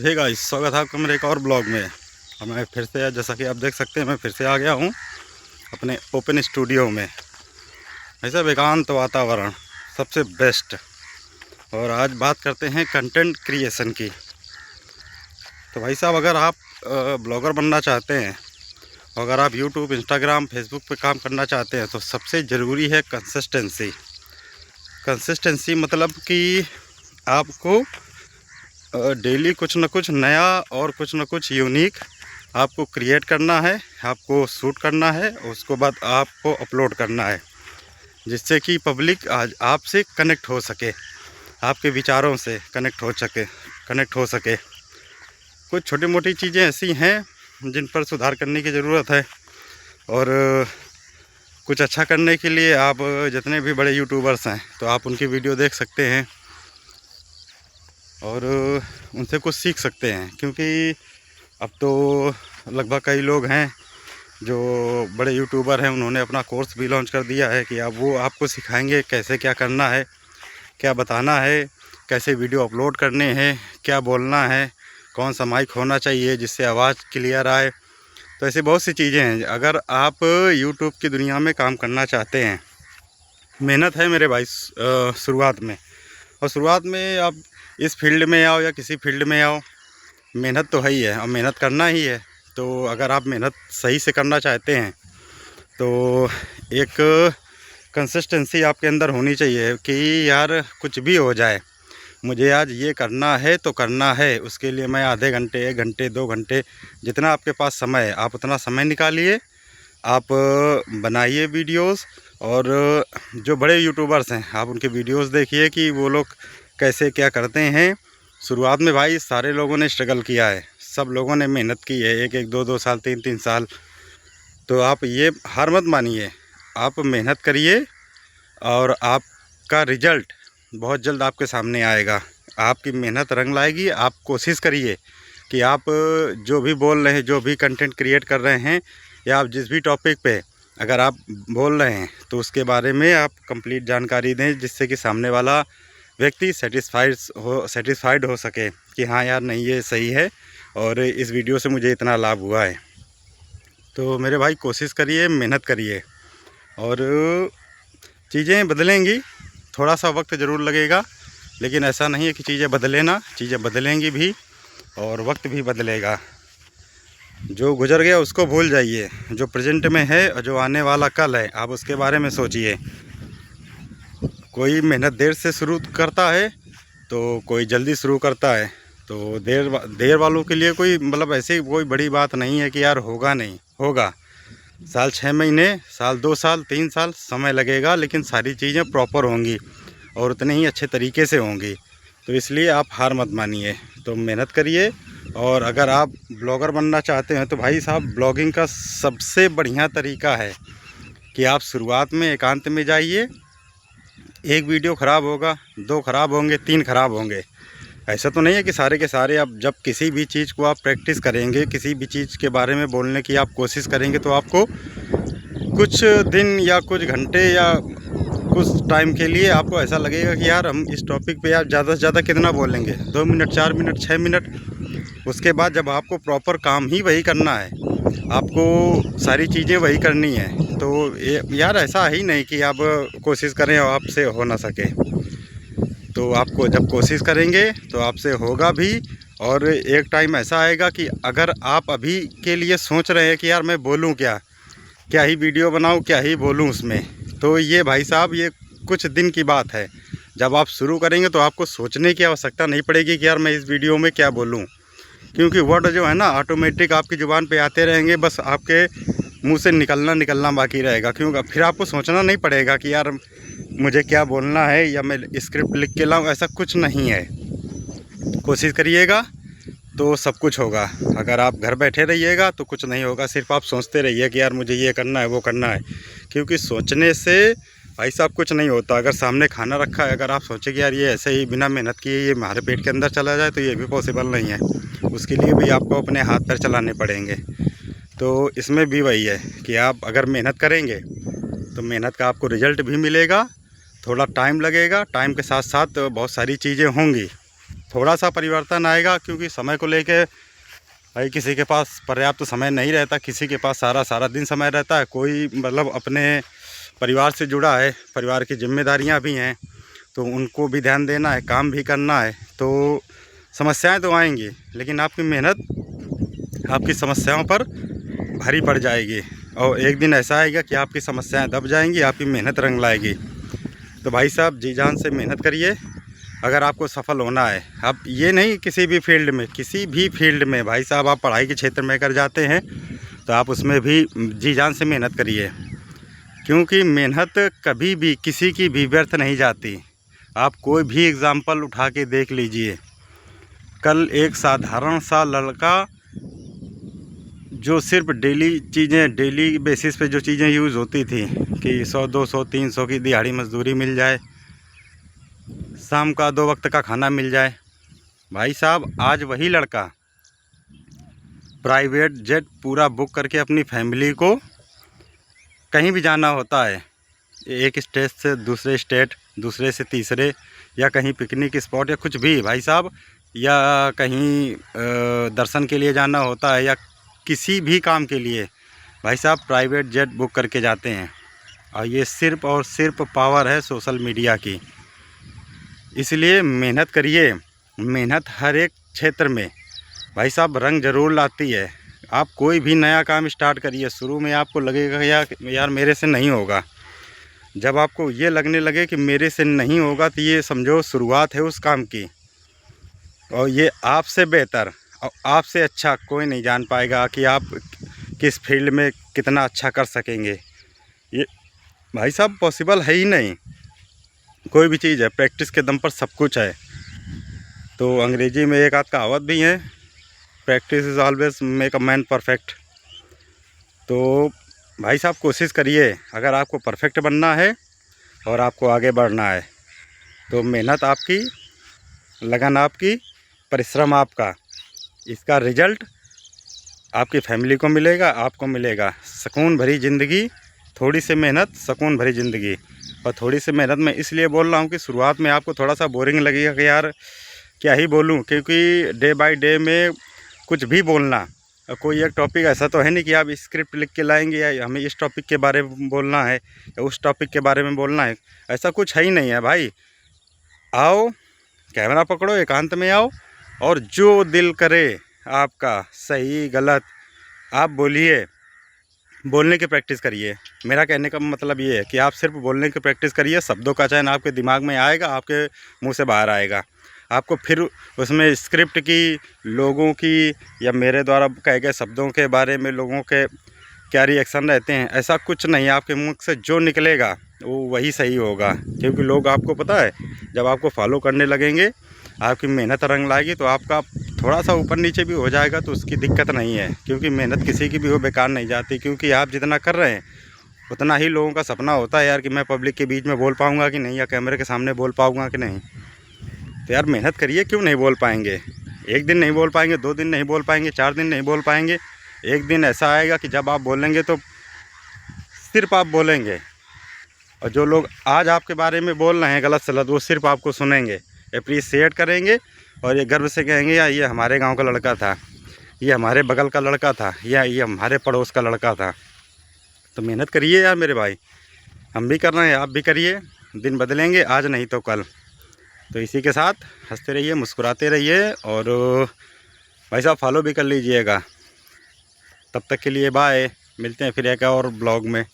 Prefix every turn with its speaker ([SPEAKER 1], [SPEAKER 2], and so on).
[SPEAKER 1] Hey guys, स्वागत है आपका मेरे एक और ब्लॉग में। और मैं फिर से, जैसा कि आप देख सकते हैं, मैं फिर से आ गया हूँ अपने ओपन स्टूडियो में। ऐसा एकांत वातावरण सबसे बेस्ट। और आज बात करते हैं कंटेंट क्रिएशन की। तो भाई साहब, अगर आप ब्लॉगर बनना चाहते हैं, अगर आप यूट्यूब, इंस्टाग्राम, फेसबुक पे काम करना चाहते हैं, तो सबसे ज़रूरी है कंसिस्टेंसी। कंसिस्टेंसी मतलब कि आपको डेली कुछ न कुछ नया और कुछ न कुछ यूनिक आपको क्रिएट करना है, आपको शूट करना है, उसके बाद आपको अपलोड करना है, जिससे कि पब्लिक आज आपसे कनेक्ट हो सके, आपके विचारों से कनेक्ट हो सके। कुछ छोटी मोटी चीज़ें ऐसी हैं जिन पर सुधार करने की ज़रूरत है। और कुछ अच्छा करने के लिए आप जितने भी बड़े यूट्यूबर्स हैं, तो आप उनकी वीडियो देख सकते हैं और उनसे कुछ सीख सकते हैं। क्योंकि अब तो लगभग कई लोग हैं जो बड़े यूट्यूबर हैं, उन्होंने अपना कोर्स भी लॉन्च कर दिया है कि अब वो आपको सिखाएंगे कैसे क्या करना है, क्या बताना है, कैसे वीडियो अपलोड करने हैं, क्या बोलना है, कौन सा माइक होना चाहिए जिससे आवाज़ क्लियर आए। तो ऐसी बहुत सी चीज़ें हैं। अगर आप यूट्यूब की दुनिया में काम करना चाहते हैं, मेहनत है मेरे भाई शुरुआत में। और शुरुआत में आप इस फील्ड में आओ या किसी फील्ड में आओ, मेहनत तो है ही है और मेहनत करना ही है। तो अगर आप मेहनत सही से करना चाहते हैं, तो एक कंसिस्टेंसी आपके अंदर होनी चाहिए कि यार कुछ भी हो जाए, मुझे आज ये करना है तो करना है। उसके लिए मैं आधे घंटे, 1 घंटे, 2 घंटे, जितना आपके पास समय है, आप उतना समय निकालिए, आप बनाइए वीडियोस। और जो बड़े यूट्यूबर्स हैं, आप उनके वीडियोस देखिए कि वो लोग कैसे क्या करते हैं। शुरुआत में भाई सारे लोगों ने स्ट्रगल किया है, सब लोगों ने मेहनत की है, 1-1, 2-2 साल, 3-3 साल। तो आप ये हार मत मानिए, आप मेहनत करिए और आपका रिजल्ट बहुत जल्द आपके सामने आएगा। आपकी मेहनत रंग लाएगी। आप कोशिश करिए कि आप जो भी बोल रहे हैं, जो भी कंटेंट क्रिएट कर रहे हैं, या आप जिस भी टॉपिक पे अगर आप बोल रहे हैं, तो उसके बारे में आप कंप्लीट जानकारी दें, जिससे कि सामने वाला व्यक्ति सेटिस्फाइड हो सके कि हाँ यार, नहीं ये सही है और इस वीडियो से मुझे इतना लाभ हुआ है। तो मेरे भाई, कोशिश करिए, मेहनत करिए और चीज़ें बदलेंगी। थोड़ा सा वक्त ज़रूर लगेगा, लेकिन ऐसा नहीं है कि चीज़ें बदले ना, चीज़ें बदलेंगी भी और वक्त भी बदलेगा। जो गुजर गया उसको भूल जाइए, जो प्रेजेंट में है और जो आने वाला कल है, आप उसके बारे में सोचिए। कोई मेहनत देर से शुरू करता है तो कोई जल्दी शुरू करता है। तो देर वालों के लिए कोई मतलब ऐसी कोई बड़ी बात नहीं है कि यार होगा, नहीं होगा। साल 6 महीने, साल 2 साल, 3 साल समय लगेगा, लेकिन सारी चीज़ें प्रॉपर होंगी और उतने ही अच्छे तरीके से होंगी। तो इसलिए आप हार मत मानिए, तो मेहनत करिए। और अगर आप ब्लॉगर बनना चाहते हैं, तो भाई साहब, ब्लॉगिंग का सबसे बढ़िया तरीका है कि आप शुरुआत में एकांत में जाइए। एक वीडियो ख़राब होगा, 2 ख़राब होंगे, 3 ख़राब होंगे। ऐसा तो नहीं है कि सारे के सारे। आप जब किसी भी चीज़ को आप प्रैक्टिस करेंगे, किसी भी चीज़ के बारे में बोलने की आप कोशिश करेंगे, तो आपको कुछ दिन या कुछ घंटे या कुछ टाइम के लिए आपको ऐसा लगेगा कि यार हम इस टॉपिक पे यार ज़्यादा से ज़्यादा कितना बोलेंगे, 2 मिनट, 4 मिनट, 6 मिनट। उसके बाद जब आपको प्रॉपर काम ही वही करना है, आपको सारी चीज़ें वही करनी है, तो यार ऐसा ही नहीं कि आप कोशिश करें और आपसे हो ना सके। तो आपको जब कोशिश करेंगे तो आपसे होगा भी। और एक टाइम ऐसा आएगा कि अगर आप अभी के लिए सोच रहे हैं कि यार मैं बोलूं क्या, क्या ही वीडियो बनाऊं, क्या ही बोलूं उसमें, तो ये भाई साहब, ये कुछ दिन की बात है। जब आप शुरू करेंगे तो आपको सोचने की आवश्यकता नहीं पड़ेगी कि यार मैं इस वीडियो में क्या बोलूं। क्योंकि वर्ड जो है ना, ऑटोमेटिक आपकी ज़ुबान पे आते रहेंगे, बस आपके मुंह से निकलना बाकी रहेगा। क्योंकि फिर आपको सोचना नहीं पड़ेगा कि यार मुझे क्या बोलना है या मैं स्क्रिप्ट लिख के लाऊं, ऐसा कुछ नहीं है। कोशिश करिएगा तो सब कुछ होगा। अगर आप घर बैठे रहिएगा तो कुछ नहीं होगा। सिर्फ आप सोचते रहिए कि यार मुझे ये करना है, वो करना है। क्योंकि सोचने से भाई साहब कुछ नहीं होता। अगर सामने खाना रखा है, अगर आप सोचें कि यार ये ऐसे ही बिना मेहनत किए ये हमारे पेट के अंदर चला जाए, तो ये भी पॉसिबल नहीं है। उसके लिए भी आपको अपने हाथ पैर चलाने पड़ेंगे। तो इसमें भी वही है कि आप अगर मेहनत करेंगे तो मेहनत का आपको रिज़ल्ट भी मिलेगा। थोड़ा टाइम लगेगा, टाइम के साथ साथ बहुत सारी चीज़ें होंगी। थोड़ा सा परिवर्तन आएगा, क्योंकि समय को लेके भाई किसी के पास पर्याप्त समय नहीं रहता, किसी के पास सारा दिन समय रहता है, कोई मतलब अपने परिवार से जुड़ा है, परिवार की जिम्मेदारियां भी हैं, तो उनको भी ध्यान देना है, काम भी करना है, तो समस्याएं तो आएंगी, लेकिन आपकी मेहनत आपकी समस्याओं पर भारी पड़ जाएगी और एक दिन ऐसा आएगा कि आपकी समस्याएं दब जाएंगी, आपकी मेहनत रंग लाएगी। तो भाई साहब जी जान से मेहनत करिए अगर आपको सफल होना है। अब ये नहीं किसी भी फील्ड में भाई साहब आप पढ़ाई के क्षेत्र में अगर जाते हैं तो आप उसमें भी जी जान से मेहनत करिए, क्योंकि मेहनत कभी भी किसी की भी व्यर्थ नहीं जाती। आप कोई भी एग्ज़ाम्पल उठा के देख लीजिए। कल एक साधारण सा लड़का जो सिर्फ डेली बेसिस पे जो चीज़ें यूज़ होती थी कि 100, 200, 300 की दिहाड़ी मजदूरी मिल जाए, शाम का 2 वक्त का खाना मिल जाए, भाई साहब आज वही लड़का प्राइवेट जेट पूरा बुक करके अपनी फैमिली को कहीं भी जाना होता है, एक स्टेट से दूसरे स्टेट, दूसरे से तीसरे, या कहीं पिकनिक स्पॉट या कुछ भी भाई साहब, या कहीं दर्शन के लिए जाना होता है, या किसी भी काम के लिए भाई साहब प्राइवेट जेट बुक करके जाते हैं। और ये सिर्फ़ और सिर्फ पावर है सोशल मीडिया की। इसलिए मेहनत करिए। मेहनत हर एक क्षेत्र में भाई साहब रंग ज़रूर लाती है। आप कोई भी नया काम स्टार्ट करिए, शुरू में आपको लगेगा यार मेरे से नहीं होगा। जब आपको ये लगने लगे कि मेरे से नहीं होगा, तो ये समझो शुरुआत है उस काम की, और ये आपसे बेहतर और आपसे अच्छा कोई नहीं जान पाएगा कि आप किस फील्ड में कितना अच्छा कर सकेंगे। ये भाई साहब पॉसिबल है ही नहीं। कोई भी चीज़ है, प्रैक्टिस के दम पर सब कुछ है। तो अंग्रेजी में एक आध कहावत भी है, practice is always make a man perfect. तो भाई साहब कोशिश करिए, अगर आपको परफेक्ट बनना है और आपको आगे बढ़ना है, तो मेहनत आपकी, लगन आपकी, परिश्रम आपका, इसका रिजल्ट आपकी फैमिली को मिलेगा, आपको मिलेगा। सुकून भरी ज़िंदगी, थोड़ी सी मेहनत, सुकून भरी ज़िंदगी। और थोड़ी सी मेहनत मैं इसलिए बोल रहा हूँ कि शुरुआत में आपको थोड़ा सा बोरिंग लगेगा कि यार क्या ही बोलूँ, क्योंकि डे बाय डे में कुछ भी बोलना, कोई एक टॉपिक ऐसा तो है नहीं कि आप स्क्रिप्ट लिख के लाएंगे या हमें इस टॉपिक के बारे में बोलना है या उस टॉपिक के बारे में बोलना है, ऐसा कुछ है ही नहीं है भाई। आओ, कैमरा पकड़ो, एकांत में आओ और जो दिल करे आपका, सही गलत आप बोलिए, बोलने की प्रैक्टिस करिए। मेरा कहने का मतलब ये है कि आप सिर्फ बोलने की प्रैक्टिस करिए, शब्दों का चयन आपके दिमाग में आएगा, आपके मुंह से बाहर आएगा। आपको फिर उसमें स्क्रिप्ट की, लोगों की या मेरे द्वारा कहे गए शब्दों के बारे में लोगों के क्या रिएक्शन रहते हैं, ऐसा कुछ नहीं। आपके मुंह से जो निकलेगा वो वही सही होगा, क्योंकि लोग आपको पता है जब आपको फॉलो करने लगेंगे, आपकी मेहनत रंग लाएगी, तो आपका थोड़ा सा ऊपर नीचे भी हो जाएगा तो उसकी दिक्कत नहीं है, क्योंकि मेहनत किसी की भी हो बेकार नहीं जाती। क्योंकि आप जितना कर रहे हैं उतना ही लोगों का सपना होता है यार कि मैं पब्लिक के बीच में बोल पाऊँगा कि नहीं, या कैमरे के सामने बोल पाऊँगा कि नहीं। तो यार मेहनत करिए, क्यों नहीं बोल पाएंगे? एक दिन नहीं बोल पाएंगे, 2 दिन नहीं बोल पाएंगे, 4 दिन नहीं बोल पाएंगे, एक दिन ऐसा आएगा कि जब आप बोलेंगे तो सिर्फ आप बोलेंगे, और जो लोग आज आपके बारे में बोल रहे हैं गलत सलत, वो सिर्फ आपको सुनेंगे, अप्रिशिएट करेंगे और ये गर्व से कहेंगे यार ये हमारे गांव का लड़का था, ये हमारे बगल का लड़का था, या ये हमारे पड़ोस का लड़का था। तो मेहनत करिए यार मेरे भाई, हम भी कर रहे हैं, आप भी करिए। दिन बदलेंगे, आज नहीं तो कल। तो इसी के साथ हंसते रहिए, मुस्कुराते रहिए, और भाई साहब फॉलो भी कर लीजिएगा। तब तक के लिए बाय, मिलते हैं फिर एक और ब्लॉग में।